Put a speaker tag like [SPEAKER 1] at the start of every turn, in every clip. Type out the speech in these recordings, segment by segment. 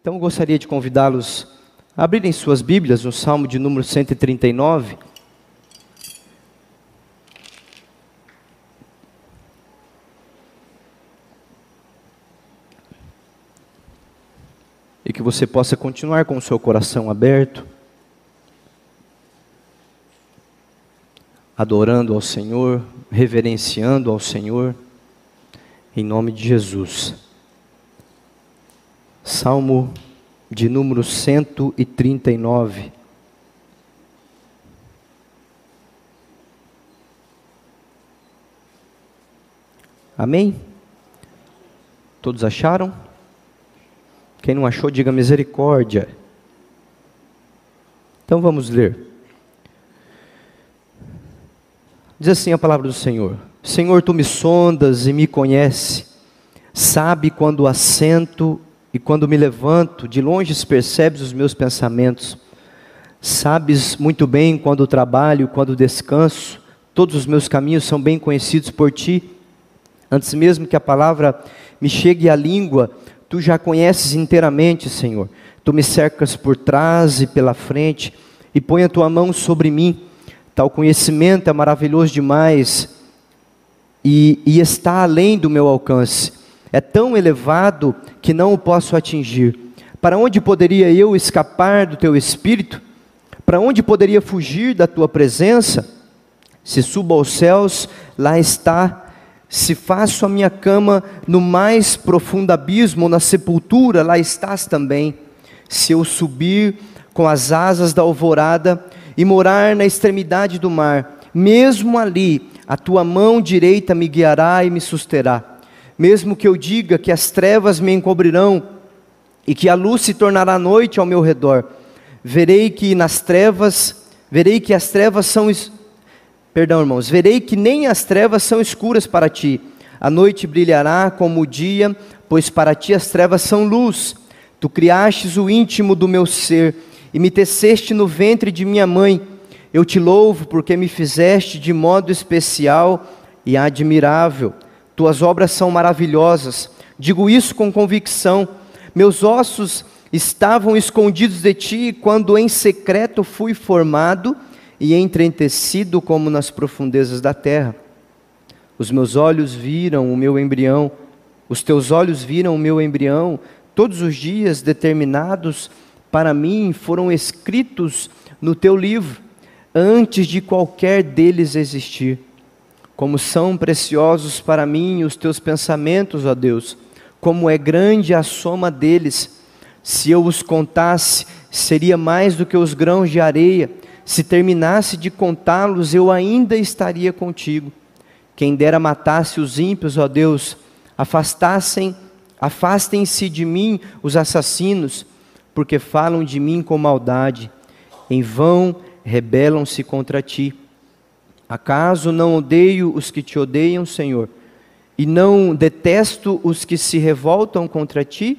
[SPEAKER 1] Então eu gostaria de convidá-los a abrirem suas Bíblias no Salmo de número 139. E que você possa continuar com o seu coração aberto, adorando ao Senhor, reverenciando ao Senhor, em nome de Jesus. Salmo de número 139. Amém? Todos acharam? Quem não achou, diga misericórdia. Então vamos ler. Diz assim a palavra do Senhor: Senhor, tu me sondas e me conheces, sabe quando assento e quando me levanto, de longe percebes os meus pensamentos. Sabes muito bem quando trabalho, quando descanso, todos os meus caminhos são bem conhecidos por ti. Antes mesmo que a palavra me chegue à língua, tu já conheces inteiramente, Senhor. Tu me cercas por trás e pela frente, e põe a tua mão sobre mim. Tal conhecimento é maravilhoso demais, e está além do meu alcance. É tão elevado que não o posso atingir. Para onde poderia eu escapar do teu Espírito? Para onde poderia fugir da tua presença? Se subo aos céus, lá está. Se faço a minha cama no mais profundo abismo, na sepultura, lá estás também. Se eu subir com as asas da alvorada e morar na extremidade do mar, mesmo ali, a tua mão direita me guiará e me susterá. Mesmo que eu diga que as trevas me encobrirão e que a luz se tornará noite ao meu redor, verei que as trevas são escuras para ti. A noite brilhará como o dia, pois para ti as trevas são luz. Tu criastes o íntimo do meu ser e me teceste no ventre de minha mãe. Eu te louvo porque me fizeste de modo especial e admirável. Tuas obras são maravilhosas, digo isso com convicção. Meus ossos estavam escondidos de ti quando em secreto fui formado e entretecido como nas profundezas da terra. Os meus olhos viram o meu embrião, os teus olhos viram o meu embrião. Todos os dias determinados para mim foram escritos no teu livro, antes de qualquer deles existir. Como são preciosos para mim os teus pensamentos, ó Deus, como é grande a soma deles. Se eu os contasse, seria mais do que os grãos de areia. Se terminasse de contá-los, eu ainda estaria contigo. Quem dera matasse os ímpios, ó Deus, afastem-se de mim os assassinos, porque falam de mim com maldade. Em vão rebelam-se contra ti. Acaso não odeio os que te odeiam, Senhor? E não detesto os que se revoltam contra ti?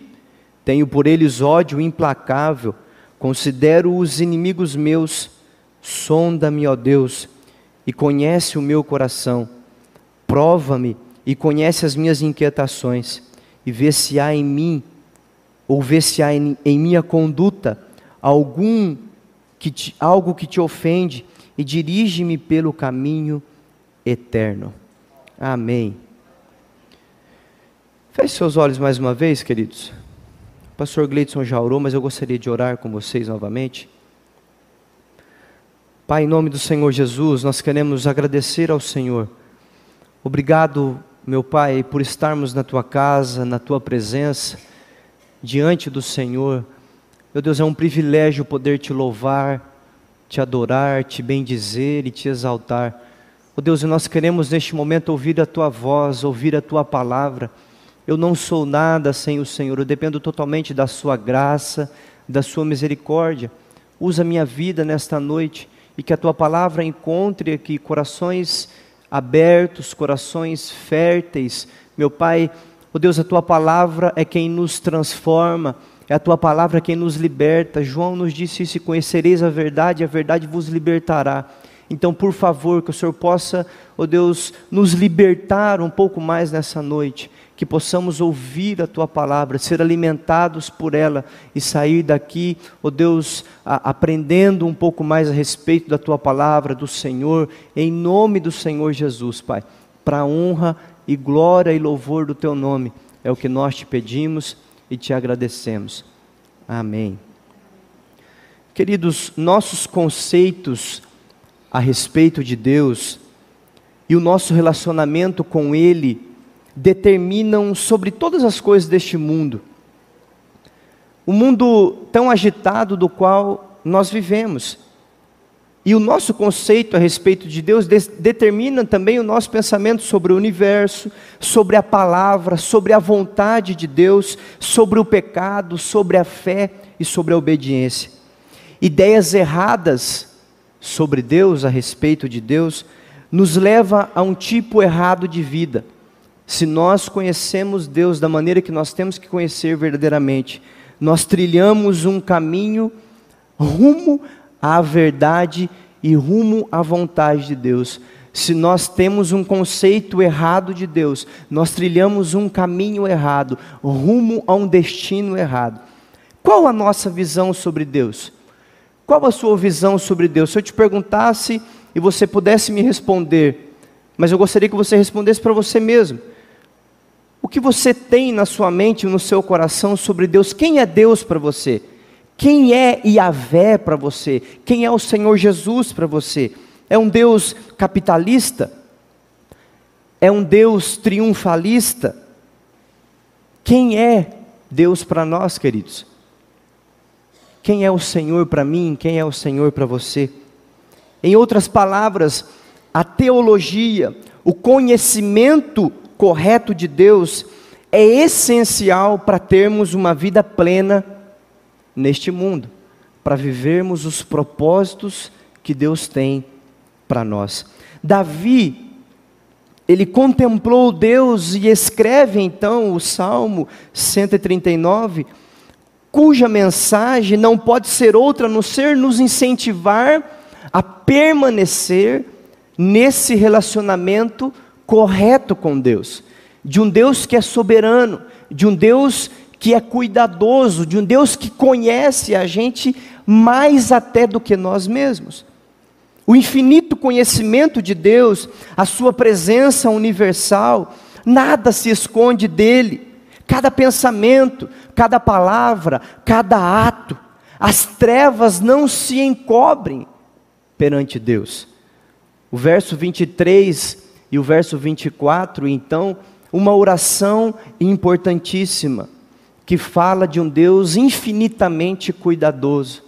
[SPEAKER 1] Tenho por eles ódio implacável, considero-os inimigos meus. Sonda-me, ó Deus, e conhece o meu coração. Prova-me e conhece as minhas inquietações, e vê se há em mim, ou vê se há em minha conduta, algo que te ofende, e dirige-me pelo caminho eterno. Amém. Feche seus olhos mais uma vez, queridos. O pastor Gleidson já orou, mas eu gostaria de orar com vocês novamente. Pai, em nome do Senhor Jesus, nós queremos agradecer ao Senhor. Obrigado, meu Pai, por estarmos na Tua casa, na Tua presença, diante do Senhor. Meu Deus, é um privilégio poder Te louvar, Te adorar, Te bendizer e Te exaltar. Oh Deus, nós queremos neste momento ouvir a Tua voz, ouvir a Tua palavra. Eu não sou nada sem o Senhor, eu dependo totalmente da Sua graça, da Sua misericórdia. Usa a minha vida nesta noite e que a Tua palavra encontre aqui corações abertos, corações férteis. Meu Pai, oh Deus, a Tua palavra é quem nos transforma, é a Tua palavra quem nos liberta. João nos disse isso: conhecereis a verdade vos libertará. Então, por favor, que o Senhor possa, oh Deus, nos libertar um pouco mais nessa noite, que possamos ouvir a Tua palavra, ser alimentados por ela e sair daqui, ó Deus, aprendendo um pouco mais a respeito da Tua palavra, do Senhor, em nome do Senhor Jesus, Pai, para a honra e glória e louvor do Teu nome, é o que nós te pedimos e te agradecemos. Amém. Queridos, nossos conceitos a respeito de Deus e o nosso relacionamento com Ele determinam sobre todas as coisas deste mundo. O mundo tão agitado do qual nós vivemos. E o nosso conceito a respeito de Deus determina também o nosso pensamento sobre o universo, sobre a palavra, sobre a vontade de Deus, sobre o pecado, sobre a fé e sobre a obediência. Ideias erradas sobre Deus, a respeito de Deus, nos leva a um tipo errado de vida. Se nós conhecemos Deus da maneira que nós temos que conhecer verdadeiramente, nós trilhamos um caminho rumo à verdade e rumo à vontade de Deus. Se nós temos um conceito errado de Deus, nós trilhamos um caminho errado, rumo a um destino errado. Qual a nossa visão sobre Deus? Qual a sua visão sobre Deus? Se eu te perguntasse e você pudesse me responder, mas eu gostaria que você respondesse para você mesmo. O que você tem na sua mente e no seu coração sobre Deus? Quem é Deus para você? Quem é Yahvé para você? Quem é o Senhor Jesus para você? É um Deus capitalista? É um Deus triunfalista? Quem é Deus para nós, queridos? Quem é o Senhor para mim? Quem é o Senhor para você? Em outras palavras, a teologia, o conhecimento correto de Deus é essencial para termos uma vida plena neste mundo, para vivermos os propósitos que Deus tem para nós. Davi, ele contemplou Deus e escreve então o Salmo 139, cuja mensagem não pode ser outra a não ser nos incentivar a permanecer nesse relacionamento correto com Deus, de um Deus que é soberano, de um Deus que é cuidadoso, de um Deus que conhece a gente mais até do que nós mesmos. O infinito conhecimento de Deus, a sua presença universal, nada se esconde dele. Cada pensamento, cada palavra, cada ato, as trevas não se encobrem perante Deus. O verso 23 e o verso 24, então, uma oração importantíssima, que fala de um Deus infinitamente cuidadoso,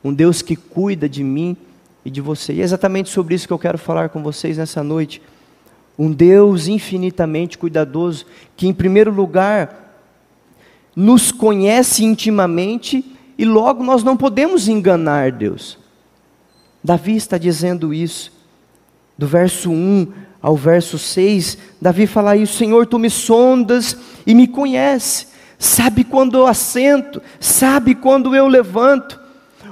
[SPEAKER 1] um Deus que cuida de mim e de você. E é exatamente sobre isso que eu quero falar com vocês nessa noite. Um Deus infinitamente cuidadoso, que em primeiro lugar, nos conhece intimamente, e logo nós não podemos enganar Deus. Davi está dizendo isso, do verso 1 ao verso 6, Davi fala isso: Senhor, Tu me sondas e me conhece, sabe quando eu assento, sabe quando eu levanto.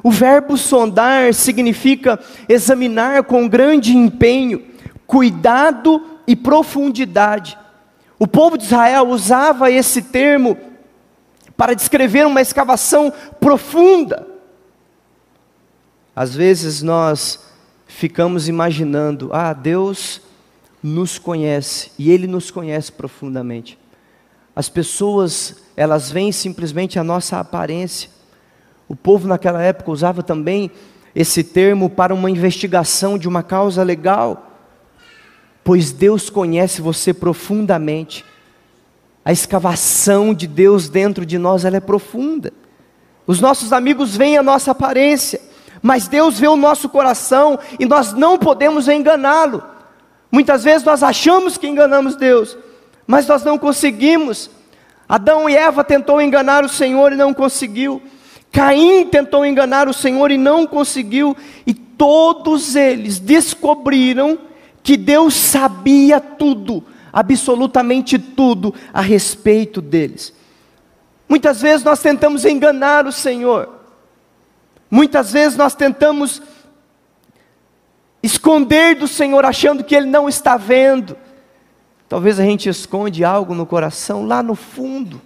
[SPEAKER 1] O verbo sondar significa examinar com grande empenho, cuidado e profundidade. O povo de Israel usava esse termo para descrever uma escavação profunda. Às vezes nós ficamos imaginando, Deus nos conhece, e Ele nos conhece profundamente. As pessoas, elas veem simplesmente a nossa aparência. O povo naquela época usava também esse termo para uma investigação de uma causa legal, pois Deus conhece você profundamente. A escavação de Deus dentro de nós, ela é profunda. Os nossos amigos veem a nossa aparência, mas Deus vê o nosso coração, e nós não podemos enganá-lo. Muitas vezes nós achamos que enganamos Deus, mas nós não conseguimos. Adão e Eva tentou enganar o Senhor e não conseguiu. Caim tentou enganar o Senhor e não conseguiu. E todos eles descobriram que Deus sabia tudo, absolutamente tudo a respeito deles. Muitas vezes nós tentamos enganar o Senhor. Muitas vezes nós tentamos esconder do Senhor, achando que Ele não está vendo. Talvez a gente esconde algo no coração, lá no fundo,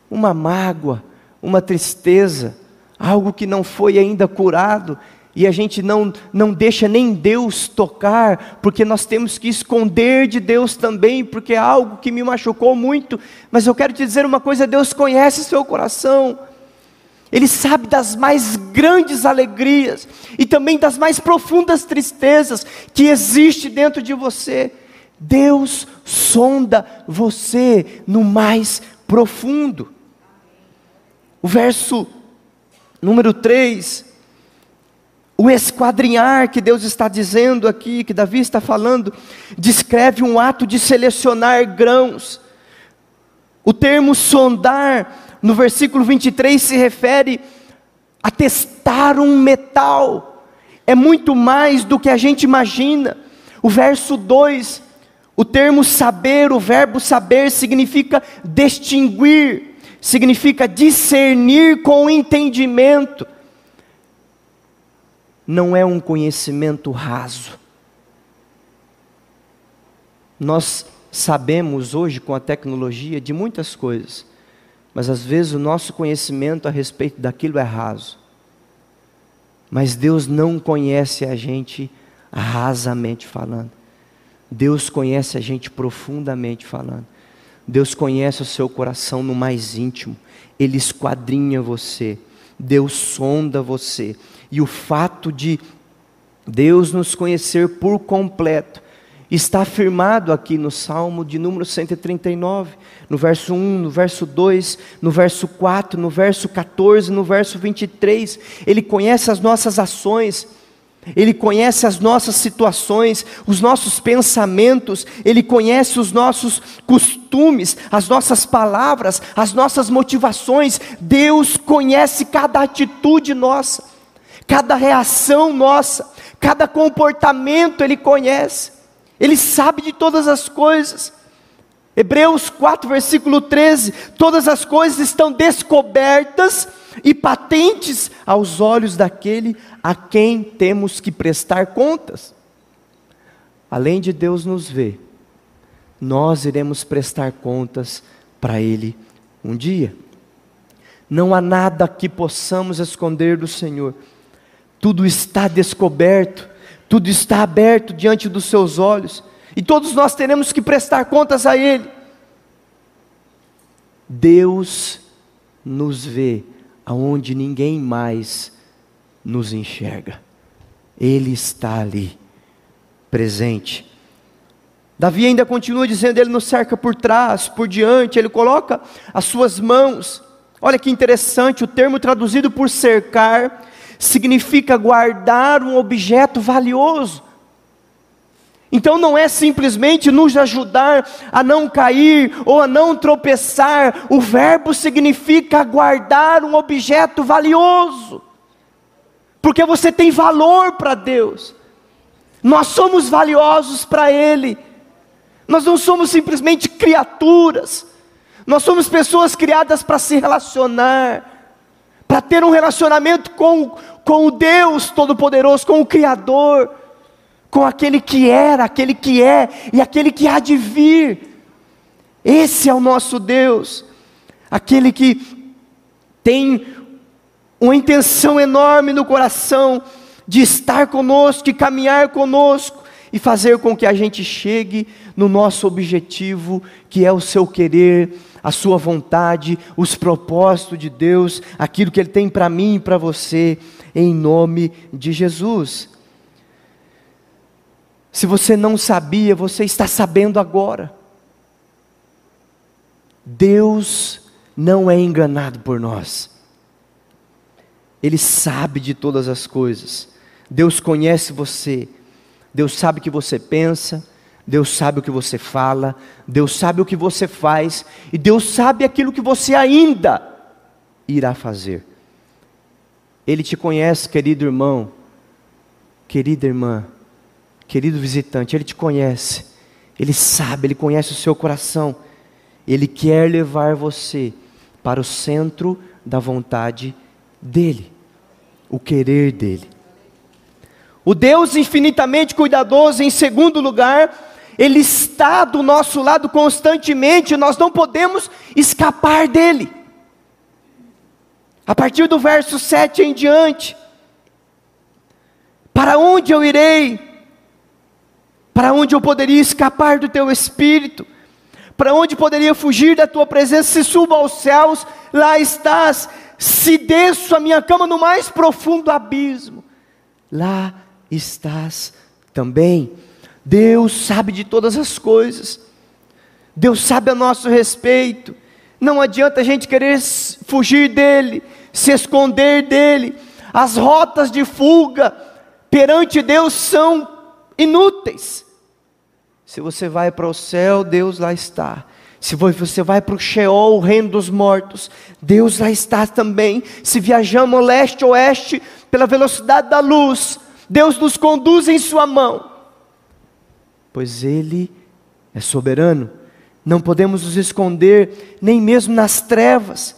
[SPEAKER 1] uma mágoa, uma tristeza, algo que não foi ainda curado, e a gente não deixa nem Deus tocar, porque nós temos que esconder de Deus também, porque é algo que me machucou muito. Mas eu quero te dizer uma coisa: Deus conhece seu coração, Ele sabe das mais grandes alegrias, e também das mais profundas tristezas que existe dentro de você. Deus sonda você no mais profundo. O verso número 3, o esquadrinhar que Deus está dizendo aqui, que Davi está falando, descreve um ato de selecionar grãos. O termo sondar, no versículo 23, se refere a testar um metal. É muito mais do que a gente imagina. O verso 2, o termo saber, o verbo saber, significa distinguir, significa discernir com entendimento. Não é um conhecimento raso. Nós sabemos hoje, com a tecnologia, de muitas coisas, mas às vezes o nosso conhecimento a respeito daquilo é raso. Mas Deus não conhece a gente rasamente falando. Deus conhece a gente profundamente falando. Deus conhece o seu coração no mais íntimo. Ele esquadrinha você. Deus sonda você. E o fato de Deus nos conhecer por completo está afirmado aqui no Salmo de número 139, no verso 1, no verso 2, no verso 4, no verso 14, no verso 23. Ele conhece as nossas ações, Ele conhece as nossas situações, os nossos pensamentos, Ele conhece os nossos costumes, as nossas palavras, as nossas motivações. Deus conhece cada atitude nossa, cada reação nossa, cada comportamento Ele conhece. Ele sabe de todas as coisas. Hebreus 4, versículo 13, todas as coisas estão descobertas e patentes aos olhos daquele a quem temos que prestar contas. Além de Deus nos ver, nós iremos prestar contas para Ele um dia. Não há nada que possamos esconder do Senhor. Tudo está descoberto, tudo está aberto diante dos seus olhos, e todos nós teremos que prestar contas a Ele. Deus nos vê aonde ninguém mais nos enxerga. Ele está ali, presente. Davi ainda continua dizendo, Ele nos cerca por trás, por diante, Ele coloca as suas mãos. Olha que interessante, o termo traduzido por cercar significa guardar um objeto valioso. Então não é simplesmente nos ajudar a não cair ou a não tropeçar. O verbo significa guardar um objeto valioso, porque você tem valor para Deus. Nós somos valiosos para Ele. Nós não somos simplesmente criaturas. Nós somos pessoas criadas para se relacionar, para ter um relacionamento com o Deus Todo-Poderoso, com o Criador, com aquele que era, aquele que é e aquele que há de vir. Esse é o nosso Deus, aquele que tem uma intenção enorme no coração de estar conosco, de caminhar conosco e fazer com que a gente chegue no nosso objetivo, que é o seu querer, a sua vontade, os propósitos de Deus, aquilo que Ele tem para mim e para você, em nome de Jesus. Se você não sabia, você está sabendo agora. Deus não é enganado por nós. Ele sabe de todas as coisas. Deus conhece você. Deus sabe o que você pensa. Deus sabe o que você fala. Deus sabe o que você faz. E Deus sabe aquilo que você ainda irá fazer. Ele te conhece, querido irmão, querida irmã, querido visitante. Ele te conhece. Ele sabe, Ele conhece o seu coração. Ele quer levar você para o centro da vontade dEle, o querer dEle. O Deus infinitamente cuidadoso, em segundo lugar, Ele está do nosso lado constantemente, nós não podemos escapar dele. A partir do verso 7 em diante: para onde eu irei? Para onde eu poderia escapar do teu Espírito? Para onde poderia fugir da tua presença? Se subo aos céus, lá estás. Se desço a minha cama no mais profundo abismo, lá estás também. Deus sabe de todas as coisas. Deus sabe a nosso respeito. Não adianta a gente querer fugir dele, se esconder dele. As rotas de fuga perante Deus são inúteis. Se você vai para o céu, Deus lá está. Se você vai para o Sheol, o reino dos mortos, Deus lá está também. Se viajamos leste ou oeste pela velocidade da luz, Deus nos conduz em sua mão, pois Ele é soberano. Não podemos nos esconder, nem mesmo nas trevas,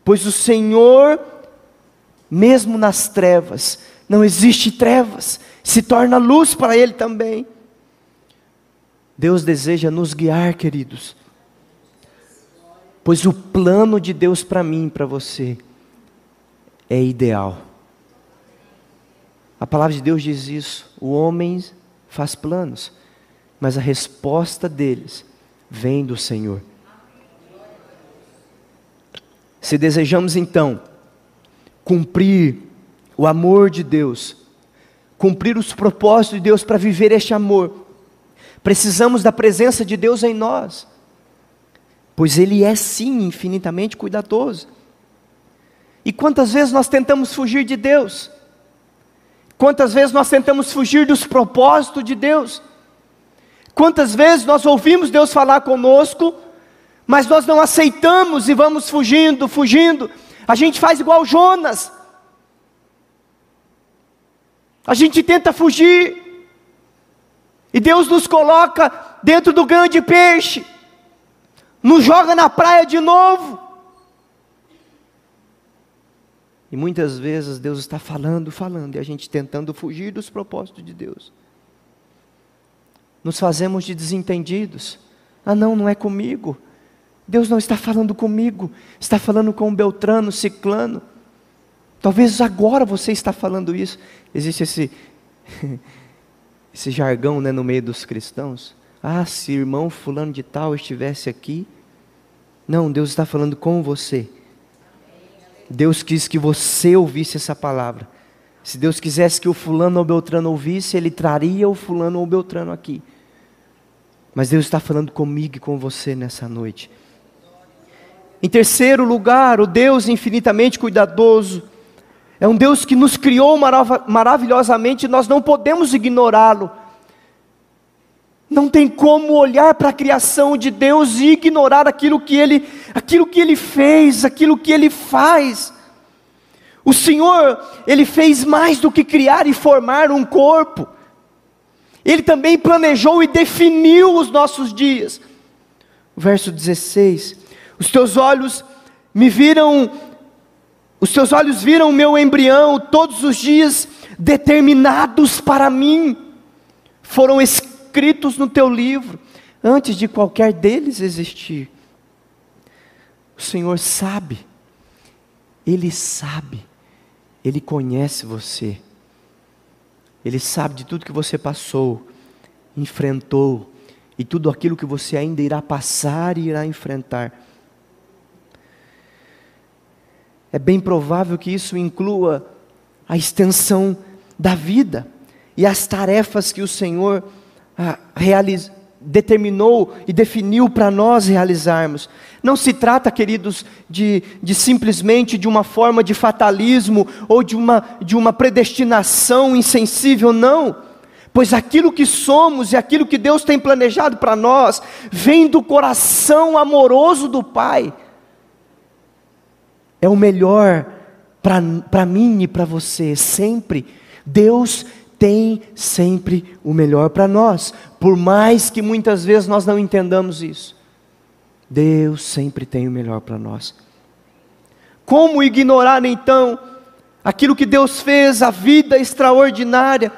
[SPEAKER 1] pois o Senhor, mesmo nas trevas, não existe trevas, se torna luz para Ele também. Deus deseja nos guiar, queridos, pois o plano de Deus para mim e para você é ideal. A palavra de Deus diz isso: o homem faz planos, mas a resposta deles vem do Senhor. Se desejamos então cumprir o amor de Deus, cumprir os propósitos de Deus para viver este amor, precisamos da presença de Deus em nós, pois Ele é sim infinitamente cuidadoso. E quantas vezes nós tentamos fugir de Deus? Quantas vezes nós tentamos fugir dos propósitos de Deus? Quantas vezes nós ouvimos Deus falar conosco, mas nós não aceitamos e vamos fugindo, fugindo. A gente faz igual Jonas. A gente tenta fugir, e Deus nos coloca dentro do grande peixe, nos joga na praia de novo. E muitas vezes Deus está falando, e a gente tentando fugir dos propósitos de Deus. Nos fazemos de desentendidos. Não é comigo. Deus não está falando comigo, está falando com o Beltrano, Ciclano. Talvez agora você está falando isso. Existe esse jargão, né, no meio dos cristãos. Se irmão fulano de tal estivesse aqui. Não, Deus está falando com você. Deus quis que você ouvisse essa palavra. Se Deus quisesse que o fulano ou Beltrano ouvisse, Ele traria o fulano ou Beltrano aqui. Mas Deus está falando comigo e com você nessa noite. Em terceiro lugar, o Deus infinitamente cuidadoso é um Deus que nos criou maravilhosamente, e nós não podemos ignorá-lo. Não tem como olhar para a criação de Deus e ignorar aquilo que Ele fez, aquilo que Ele faz. O Senhor, Ele fez mais do que criar e formar um corpo. Ele também planejou e definiu os nossos dias. Verso 16: os teus olhos viram o meu embrião, todos os dias determinados para mim foram escritos no teu livro, antes de qualquer deles existir. O Senhor sabe, Ele sabe, Ele conhece você, Ele sabe de tudo que você passou, enfrentou, e tudo aquilo que você ainda irá passar e irá enfrentar. É bem provável que isso inclua a extensão da vida e as tarefas que o Senhor determinou e definiu para nós realizarmos. Não se trata, queridos, de simplesmente de uma forma de fatalismo ou de uma predestinação insensível, não. Pois aquilo que somos e aquilo que Deus tem planejado para nós vem do coração amoroso do Pai. É o melhor para mim e para você, sempre. Deus tem sempre o melhor para nós, por mais que muitas vezes nós não entendamos isso. Deus sempre tem o melhor para nós. Como ignorar então aquilo que Deus fez, a vida extraordinária?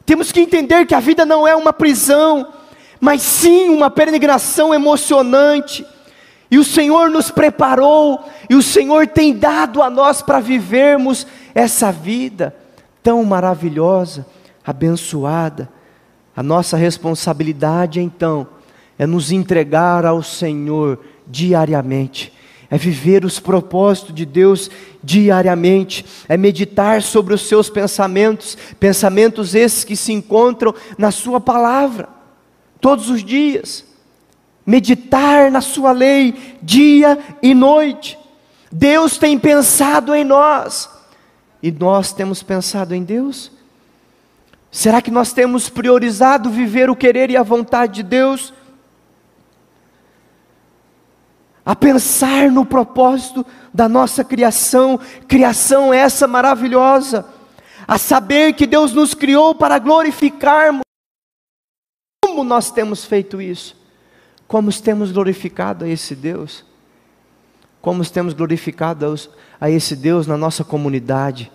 [SPEAKER 1] Temos que entender que a vida não é uma prisão, mas sim uma peregrinação emocionante. E o Senhor nos preparou, e o Senhor tem dado a nós para vivermos essa vida tão maravilhosa, abençoada. A nossa responsabilidade então é nos entregar ao Senhor diariamente, é viver os propósitos de Deus diariamente, é meditar sobre os seus pensamentos, pensamentos esses que se encontram na sua palavra, todos os dias, meditar na sua lei, dia e noite. Deus tem pensado em nós, e nós temos pensado em Deus? Será que nós temos priorizado viver o querer e a vontade de Deus? A pensar no propósito da nossa criação, criação essa maravilhosa, a saber que Deus nos criou para glorificarmos. Como nós temos feito isso? Como temos glorificado a esse Deus? Como temos glorificado a esse Deus na nossa comunidade?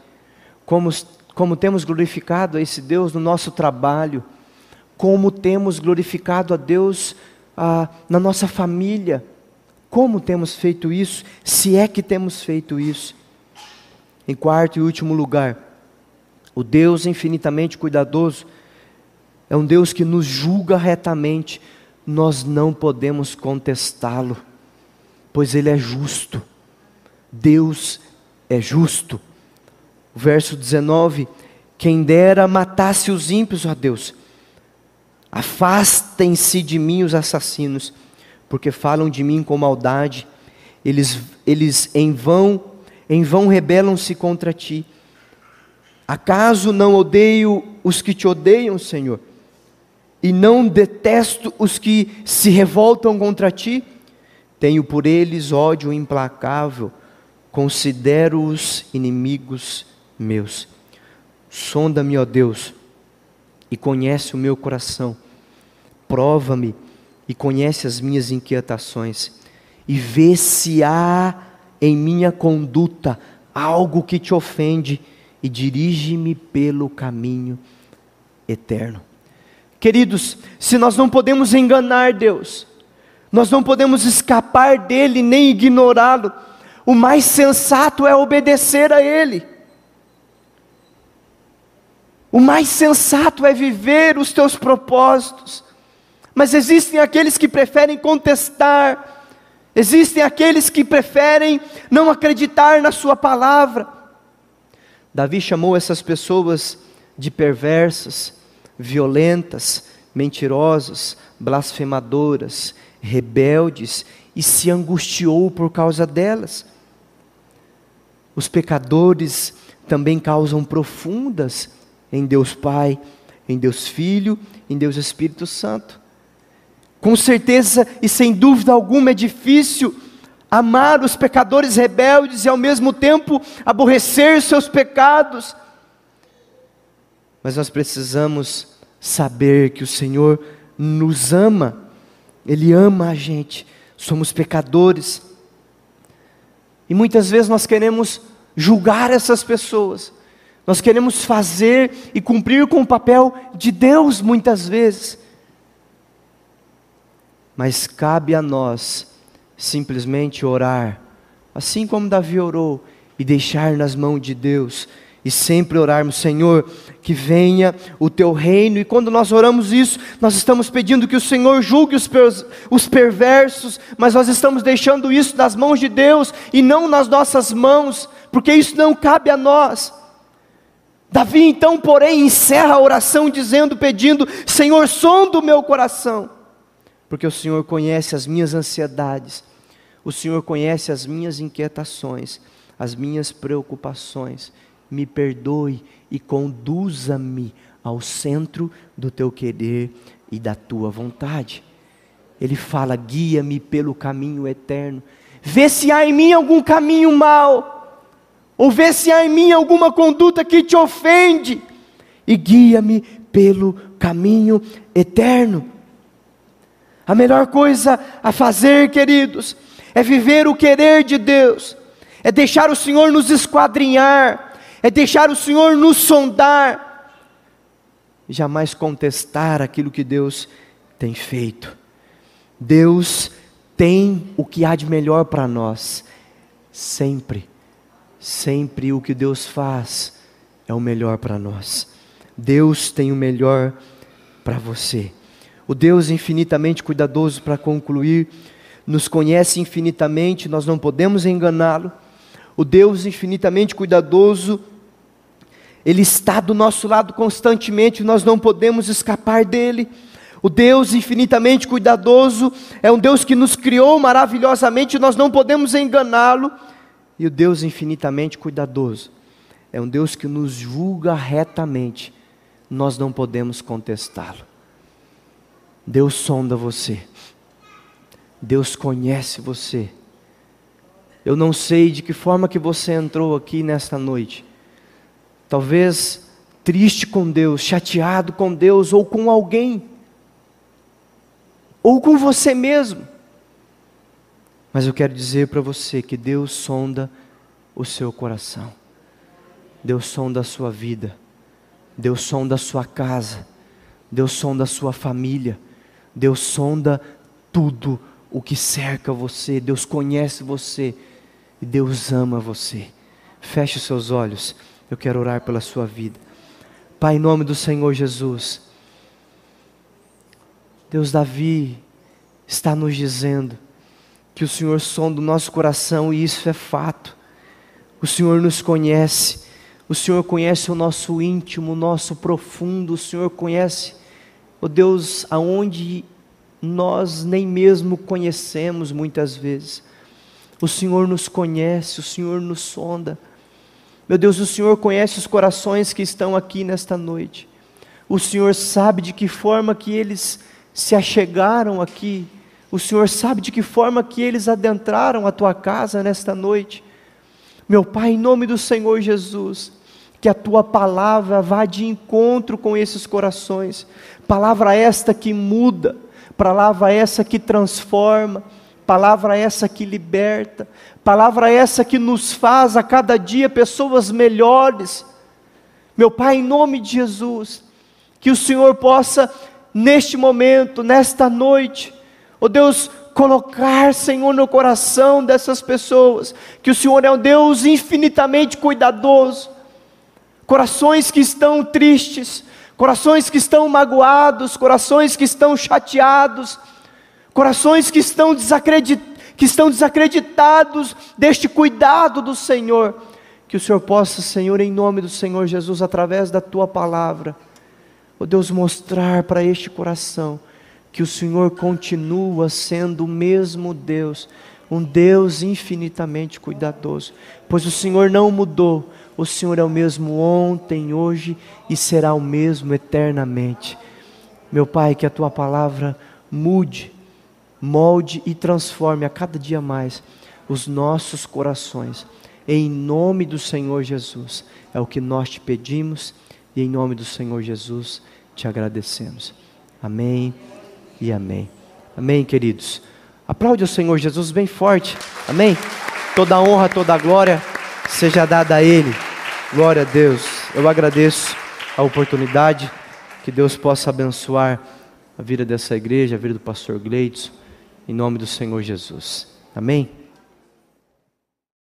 [SPEAKER 1] Como temos glorificado a esse Deus no nosso trabalho? Como temos glorificado a Deus na nossa família? Como temos feito isso, se é que temos feito isso? Em quarto e último lugar, o Deus infinitamente cuidadoso é um Deus que nos julga retamente. Nós não podemos contestá-lo, pois Ele é justo. Deus é justo. O verso 19: quem dera matasse os ímpios, ó Deus, afastem-se de mim os assassinos, porque falam de mim com maldade, eles em vão rebelam-se contra ti. Acaso não odeio os que te odeiam, Senhor, e não detesto os que se revoltam contra ti? Tenho por eles ódio implacável, considero-os inimigos meus. Sonda-me, ó Deus, e conhece o meu coração, prova-me e conhece as minhas inquietações, e vê se há em minha conduta algo que te ofende, e dirige-me pelo caminho eterno. Queridos, se nós não podemos enganar Deus, nós não podemos escapar dele, nem ignorá-lo, o mais sensato é obedecer a Ele. O mais sensato é viver os teus propósitos. Mas existem aqueles que preferem contestar, existem aqueles que preferem não acreditar na sua palavra. Davi chamou essas pessoas de perversas, violentas, mentirosas, blasfemadoras, rebeldes, e se angustiou por causa delas. Os pecadores também causam profundas em Deus Pai, em Deus Filho, em Deus Espírito Santo. Com certeza e sem dúvida alguma é difícil amar os pecadores rebeldes e ao mesmo tempo aborrecer seus pecados. Mas nós precisamos saber que o Senhor nos ama, Ele ama a gente, somos pecadores. E muitas vezes nós queremos julgar essas pessoas, nós queremos fazer e cumprir com o papel de Deus muitas vezes. Mas cabe a nós simplesmente orar, assim como Davi orou, e deixar nas mãos de Deus, e sempre orarmos: Senhor, que venha o teu reino. E quando nós oramos isso, nós estamos pedindo que o Senhor julgue os perversos, mas nós estamos deixando isso nas mãos de Deus, e não nas nossas mãos, porque isso não cabe a nós. Davi então, porém, encerra a oração pedindo: Senhor, sonda o meu coração, porque o Senhor conhece as minhas ansiedades, o Senhor conhece as minhas inquietações, as minhas preocupações. Me perdoe e conduza-me ao centro do teu querer e da tua vontade. Ele fala: guia-me pelo caminho eterno. Vê se há em mim algum caminho mau, ou vê se há em mim alguma conduta que te ofende, e guia-me pelo caminho eterno. A melhor coisa a fazer, queridos, é viver o querer de Deus, é deixar o Senhor nos esquadrinhar, é deixar o Senhor nos sondar, e jamais contestar aquilo que Deus tem feito. Deus tem o que há de melhor para nós. Sempre, sempre o que Deus faz é o melhor para nós. Deus tem o melhor para você. O Deus infinitamente cuidadoso, para concluir, nos conhece infinitamente, nós não podemos enganá-lo. O Deus infinitamente cuidadoso, Ele está do nosso lado constantemente, nós não podemos escapar dEle. O Deus infinitamente cuidadoso é um Deus que nos criou maravilhosamente, nós não podemos enganá-lo. E o Deus infinitamente cuidadoso é um Deus que nos julga retamente, nós não podemos contestá-lo. Deus sonda você, Deus conhece você. Eu não sei de que forma que você entrou aqui nesta noite, talvez triste com Deus, chateado com Deus, ou com alguém, ou com você mesmo. Mas eu quero dizer para você que Deus sonda o seu coração, Deus sonda a sua vida, Deus sonda a sua casa, Deus sonda a sua família, Deus sonda tudo o que cerca você. Deus conhece você e Deus ama você. Feche os seus olhos, eu quero orar pela sua vida. Pai, em nome do Senhor Jesus, Deus, Davi está nos dizendo que o Senhor sonda o nosso coração, e isso é fato. O Senhor nos conhece, o Senhor conhece o nosso íntimo, o nosso profundo, o Senhor conhece, ó Deus, aonde nós nem mesmo conhecemos muitas vezes. O Senhor nos conhece, o Senhor nos sonda. Meu Deus, o Senhor conhece os corações que estão aqui nesta noite. O Senhor sabe de que forma que eles se achegaram aqui. O Senhor sabe de que forma que eles adentraram a tua casa nesta noite. Meu Pai, em nome do Senhor Jesus, que a tua palavra vá de encontro com esses corações. Palavra esta que muda, palavra essa que transforma, palavra essa que liberta, palavra essa que nos faz a cada dia pessoas melhores. Meu Pai, em nome de Jesus, que o Senhor possa, neste momento, nesta noite, ó Deus, colocar, Senhor, no coração dessas pessoas, que o Senhor é um Deus infinitamente cuidadoso. Corações que estão tristes, corações que estão magoados, corações que estão chateados, corações que estão desacreditados deste cuidado do Senhor. Que o Senhor possa, Senhor, em nome do Senhor Jesus, através da tua palavra, ó Deus, mostrar para este coração que o Senhor continua sendo o mesmo Deus, um Deus infinitamente cuidadoso, pois o Senhor não mudou. O Senhor é o mesmo ontem, hoje e será o mesmo eternamente. Meu Pai, que a tua palavra mude, molde e transforme a cada dia mais os nossos corações. Em nome do Senhor Jesus, é o que nós te pedimos e em nome do Senhor Jesus te agradecemos. Amém e amém. Amém, queridos. Aplaude o Senhor Jesus bem forte. Amém. Toda a honra, toda a glória seja dada a Ele. Glória a Deus. Eu agradeço a oportunidade. Que Deus possa abençoar a vida dessa igreja, a vida do pastor Gleidson, em nome do Senhor Jesus. Amém.